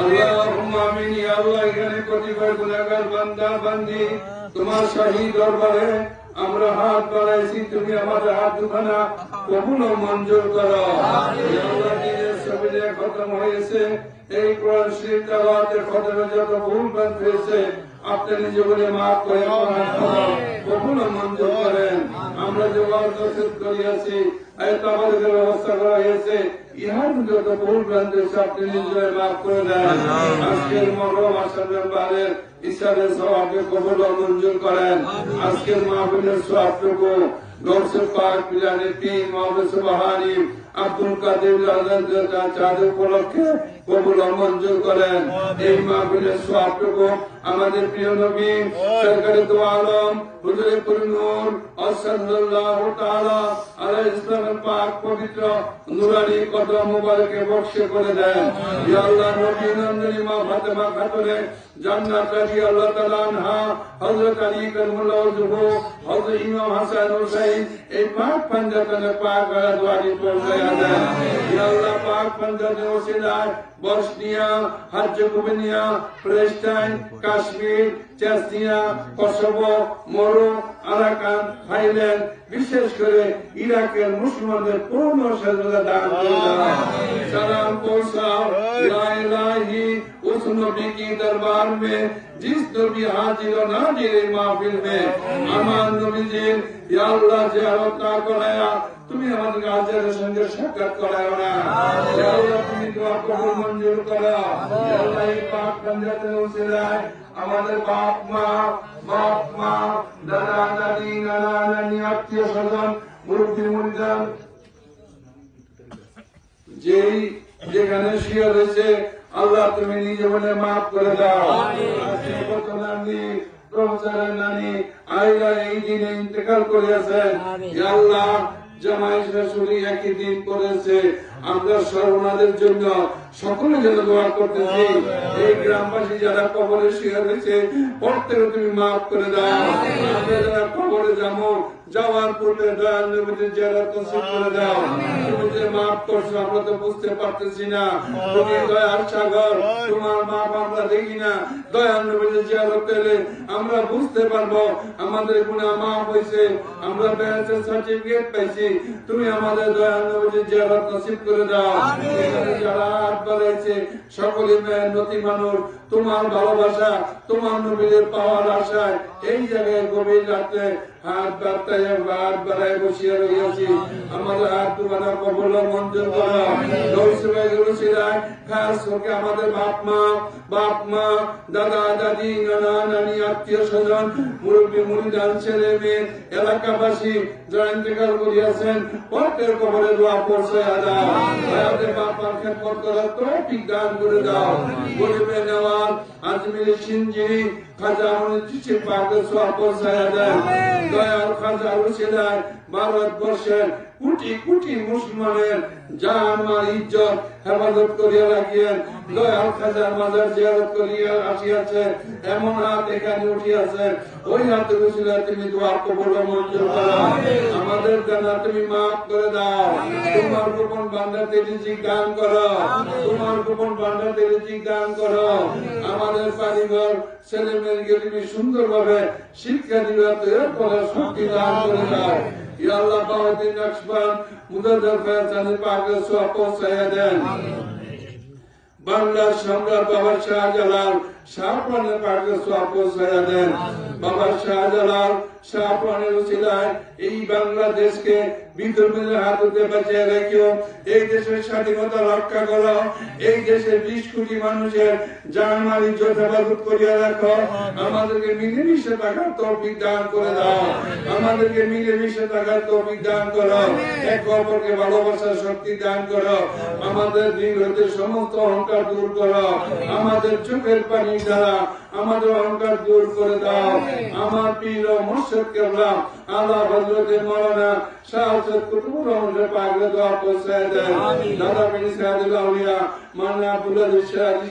আল্লাহুম্মা আমিন। ইয়া আল্লাহ, এখানে কতিপয় গুনাহগার বান্দা বান্দি তোমার শাহী দরবারে আমরা হাত বাড়াইছি, তুমি আমাদের হাত দুখানা কবুল ও মঞ্জুর করো। ইয়া আল্লাহ, দিনের সবিলে খতম হয়েছে, এই কোরআন শরীফ তেলাওয়াতের খতমে যত ভুল ভ্রান্তি হয়েছে আপনি নিজে বলে মাফ করে কবুল ও মঞ্জুর করেন। আমরা যে ওয়াজ নসিহত করিয়াছি, আমাদের ব্যবস্থা করা হয়েছে, ইহার যত ভুল ভ্রান্তি হয়েছে আপনি নিজে মাফ করে দেন। আজকের মহরম আসার মেম্বারের ইশারের সওয়াবকে কবুল ও মঞ্জুর করেন। আজকের মাহফিলের সওয়াবটুকু গৌসে পাক পিলানে পীর মুহাম্মদ সুবহানী আব্দুল কাদের চাঁদ উপলক্ষে কবুল ও মঞ্জুর করেন। এই মাহফিলের সওয়াবটুকু আমাদের প্রিয় নবী সরকারে দু আলম হুজুরে নূর সাল্লাল্লাহু তাআলা আলাইহি ইসলামের পাক পবিত্র নূরানী কদম মুবারকে বখশে করে দেন। ইয়া আল্লাহ, নবী নন্দিনী মা ফাতেমা খাতুনের জান্নাত রাদিয়াল্লাহু তাআলা আনহা, হযরত আলী কাররামাল্লাহু ওয়াজহু, হযরত ইমাম হাসান হুসাইন এই পাক পাঞ্জাতনে পাক দোয়ারি পৌঁছায়া দেন। ইয়া আল্লাহ, পাক পাঞ্জাতের ওসিলায় Bosnia, Herzegovina, Palestine, Kashmir, Chechnya, Kosovo, Moro, Arakan, Thailand, বিশেষ করে ইরাকের মুসলমানদের পূর্ণ স্বাধীনতা দান করুন। সালাম পৌঁছাও লা ইলাহি उस नबी की दरबार में जिस नबी हाजिर और नाजिर महफिल में আমার নবীজির ইয়া আল্লাহ জিয়ারত না করায়া তুমি আমাদের হাজিরের সঙ্গে সাক্ষাৎ করায়ো না। ইয়া আল্লাহ, তুমি দোয়া কবুল মঞ্জুর করো। ইয়া আল্লাহ, এই পাক পাঞ্জাতের ওসিলায় আমাদের বাপ মা দাদা দাদি নানা নানি আত্মীয় স্বজন মুরব্বী মুরিদান যেই যেখানে শুয়ে রয়েছে আল্লাহ তুমি নিজে বলে মাফ করে দাও। প্রফেসরের নানি আইরা এই দিনে ইন্তেকাল করিয়াছেন। আল্লাহ, জামাই শাশুড়ি একই দিন করেছে, আমরা সর্বনাদের জন্য সকলে যেন দোয়া করতেছি। এই গ্রামবাসী যারা কবরে শুয়ে রয়েছে প্রত্যেকে তুমি মাফ করে দাও। আমরা যারা কবরে যাবো যাওয়ার পূর্বে দয়াল নবীর জিয়ারত নসিব করে দাও। তুমি যে মাফ করছো আমরা তো বুঝতে পারতেছি না, তুমি দয়ার সাগর, তোমার মাপ আমরা দেখি না। দয়াল নবীর জিয়ারত পেলে আমরা বুঝতে পারবো আমাদের গুনাহ মাফ হয়েছে, আমরা বেহেশতের সার্টিফিকেট পাইছি। তুমি আমাদের দয়াল নবীর জিয়ারত নসিব করে দাও। এখানে যারা হাত বাড়াইছে সকলে মেহনতি মানুষ, তোমার ভালোবাসা তোমার নবীদের পাওয়ার আশায় এই জায়গায় গভীর রাতে হাত বাড়ায় বসিয়া রইয়াছি। আমাদের হাত তোমার কবুল ও মঞ্জুর করো। খাস করে আমাদের বাপ মা দাদা দাদি নানা নানি আত্মীয় স্বজন মুরব্বী মুরিদান ছেলে মেয়ে এলাকাবাসী যারা ইন্তেকাল করিয়াছেন প্রত্যেকের কবরে দোয়া পৌঁছায়া দাও। আমাদের বাপার খেদমত করার তৌফিক দান করে দাও। গরিবে নেওয়ার আজমির সিঞ্জিরি খাজা মনির পাকের সওয়াব পৌঁছায়া দেন। দয়াল খাজা উসিলায় ভারতবর্ষের কোটি কোটি মুসলমানের জান মাল ইজ্জত হেফাজত করিয়া রাখিয়েন। দয়াল খাজার মাজার জিয়ারত করিয়া আসিয়াছে, এমন হাত এখানে উঠিয়াছে, ওই হাতে উসিলায় তুমি দোয়া কবুল ও মঞ্জুর করো। আমাদের জানা তুমি মাফ করে দাও। তোমার গোপন বান্দাতে রিজিক দান করো, তোমার গোপন বান্দাতে রিজিক দান করো। আমাদের পরিবার ছেলে মেয়েকে তুমি সুন্দরভাবে শিক্ষা দিবে, এরপরে শক্তি দান করে দাও। ইয়া আল্লাহ, বাউদ্দিন নকশবন্দ মুজাদ্দেদ ফয়সালের পাকের সওয়াব পৌঁছায়া দেন। বাংলার সম্রাট বাবা শাহজালাল শাহপরানের পাকের সওয়াব পৌঁছায়া দেন। বাবা শাহজালাল শাহপরানের উসিলায় এই বাংলাদেশকে বিদ্রোহীদের হাত হতে বাঁচিয়ে রেখো। এই দেশের স্বাধীনতা রক্ষা করো। এই দেশের 20 কোটি মানুষের জান মাল ইজ্জত হেফাজত করিয়া রাখো। আমাদেরকে মিলেমিশে থাকার তৌফিক দান করে দাও। আমাদেরকে মিলেমিশে থাকার তৌফিক দান করো। একে অপরকে ভালোবাসার শক্তি দান করো। আমাদের দিল হতে সমস্ত অহংকার দূর করো। আমাদের চোখের পানি দ্বারা আমাদের অহংকার দূর করে দাও। আমার পীর ও মুর্শিদ কেবলা আল্লাহ হযরত মাওলানা শাহ সৈয়দ কুতুবুর রহমান পাকলে দোয়া পৌঁছায় দেন দাদা বিন সাইদুল আউলিয়া মান্না আব্দুল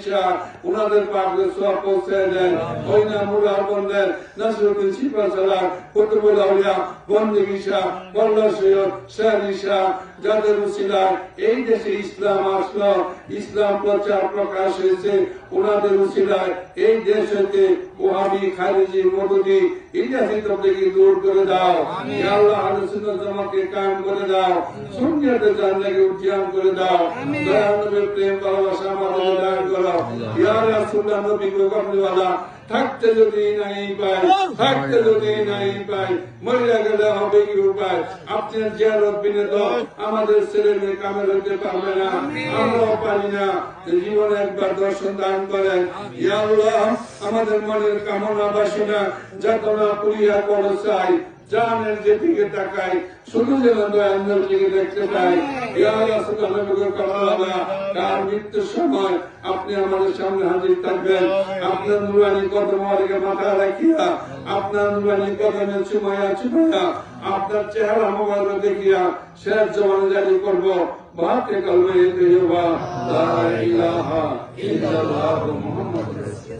শাহ উনাদের পাকলে সওয়াব পৌঁছায় দেন ওই না মুরাদ বন্দের নাসরুদ্দিন সিপাহসালার কুতুবুল আউলিয়া বন্দেগী শাহ বল্লা সৈয়দ শাহী শাহ যাদের উসিলায় এই দেশে ইসলাম আসলো ইসলাম প্রচার প্রকাশ হয়েছে ওনাদের উসিলায় এই দেশ হতে ওহাবি খারিজি মদুদি ইজাজি তবলিগি দূর করে দাও ইয়া আল্লাহ আহলে সুন্নাত জামাতকে কায়েম করে দাও সুন্নিয়তের জান্নাতকে উজ্জ্বল করে দাও দয়াল নবীর প্রেম ভালোবাসা আমাদের দান করো ইয়া রাসূলুল্লাহ নবী গোগমওয়ালা থাকতে যদি নাই পাই মরিয়া গেলে হবে কি উপায় আপনার জিয়ারত বিনে তো আমাদের ছেলে মেয়ে কামেল হতে পারবে না আমরাও পারি না জীবনে একবার দর্শন দান করেন ইয়া আল্লাহ আমাদের মনের কামনা বাসনা যাতনা পুরিয়া করো চাই জানের যেদিকে তাকাই শুধু যেন দয়াল নবীকে দেখতে পাই ইয়া রাসূলুল্লাহ নবীর কামনা কার মৃত্যুর সময় আপনি আমাদের সামনে হাজির থাকবেন আপনার নুরানি কদম আলিকে মাথা রাখিয়া আপনার নুরানি কদমে চুমাইয়া আপনার চেহারা মোবাইল দেখিয়া শেষ জবান জারি করব বাতে কলমে দেবা লা ইলাহা ইল্লাল্লাহু মুহাম্মাদুর রাসূলুল্লাহ